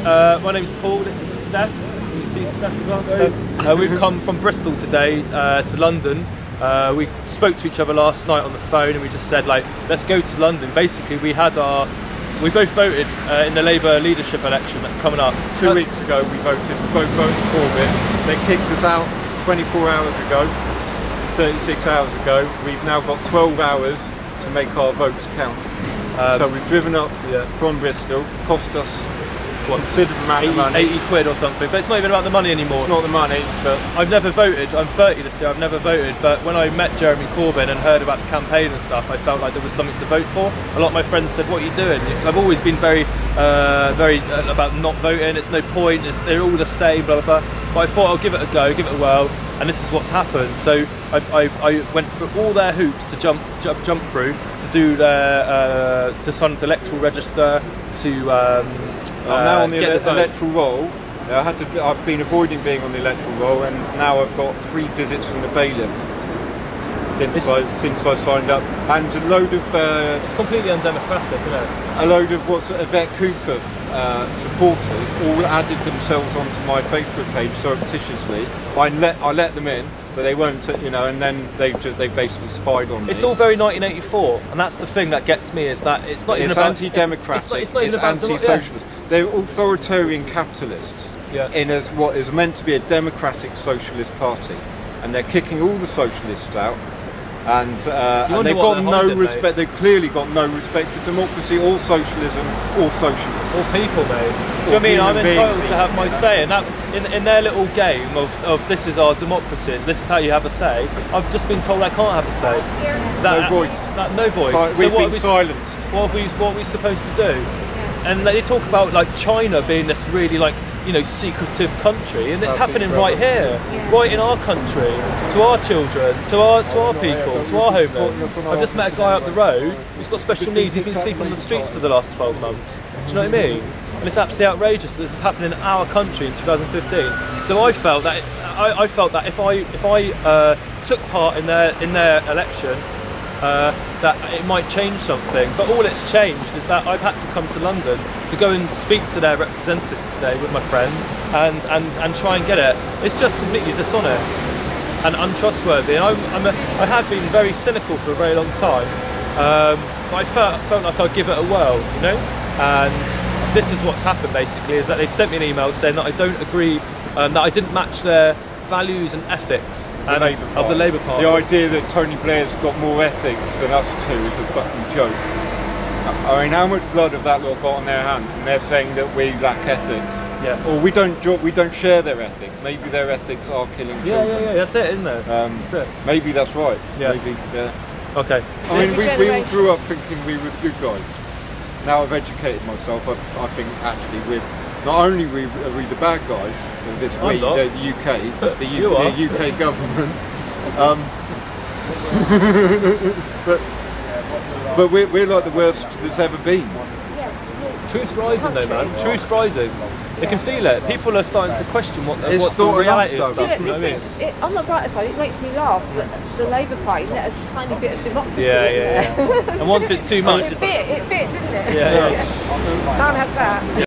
My name's Paul, this is Steph. Can you see Steph as well? Steph. We've come from Bristol today to London. We spoke to each other last night on the phone and we just said, like, let's go to London. Basically, we both voted in the Labour leadership election that's coming up. 2 weeks ago we both voted Corbyn. They kicked us out 24 hours ago, 36 hours ago. We've now got 12 hours to make our votes count. So we've driven up from Bristol. It's cost us what, considerable amount of money. 80 quid or something, but it's not even about the money anymore. It's not the money, but... I've never voted, I'm 30 this year, I've never voted, but when I met Jeremy Corbyn and heard about the campaign and stuff, I felt like there was something to vote for. A lot of my friends said, what are you doing? I've always been very about not voting, it's no point, they're all the same, blah, blah, blah. But I thought I'll give it a go, give it a whirl, and this is what's happened. So I went through all their hoops to jump through, to do their, to sign into electoral register, to I'm now on the electoral roll. I've been avoiding being on the electoral roll, and now I've got 3 visits from the bailiff since I signed up, and a load of it's completely undemocratic, isn't it? A load of Yvette Cooper supporters all added themselves onto my Facebook page surreptitiously. I let them in, but they weren't, you know, and then they basically spied on me. It's all very 1984, and that's the thing that gets me, is that it's not even about anti-democratic, it's anti-socialist. They're authoritarian capitalists in what is meant to be a democratic socialist party, and they're kicking all the socialists out, and they've got no respect. They've clearly got no respect for democracy or socialism or socialists. All people, mate. Do you know what I mean? I'm entitled to have my say, and that in their little game of this is our democracy, this is how you have a say. I've just been told I can't have a say. No voice. No voice. We've been silenced. What are we supposed to do? And they talk about like China being this really, like, you know, secretive country, and it's happening right here, right in our country, to our children, to our people, to our homeless. I've just met a guy up the road who's got special needs. He's been sleeping on the streets for the last 12 months. Do you know what I mean? And it's absolutely outrageous that this is happening in our country in 2015. So I felt that if I took part in their election, that it might change something, but all it's changed is that I've had to come to London to go and speak to their representatives today with my friend and try and get it. It's just completely dishonest and untrustworthy, and I have been very cynical for a very long time, but I felt like I'd give it a whirl, you know. And this is what's happened basically, is that they sent me an email saying that I don't agree, that I didn't match their values and ethics of the Labour Party. The idea that Tony Blair's got more ethics than us two is a fucking joke. I mean, how much blood have that lot got on their hands, and they're saying that we lack ethics? Yeah. Or we don't share their ethics. Maybe their ethics are killing children. Yeah. That's it, isn't it? That's it. Maybe that's right. Yeah. Maybe. Yeah. Okay. I mean, we all grew up thinking we were the good guys. Now I've educated myself. I think actually not only are we the bad guys of this, the UK, the UK government, but we're like the worst there's ever been. Truth's rising though, man. Truth's rising. They can feel it. People are starting to question what the reality is. Listen, on the brighter side, it makes me laugh that the Labour Party let a tiny bit of democracy in there. And once it's too much, it bit, didn't it? Yeah. Can't have that.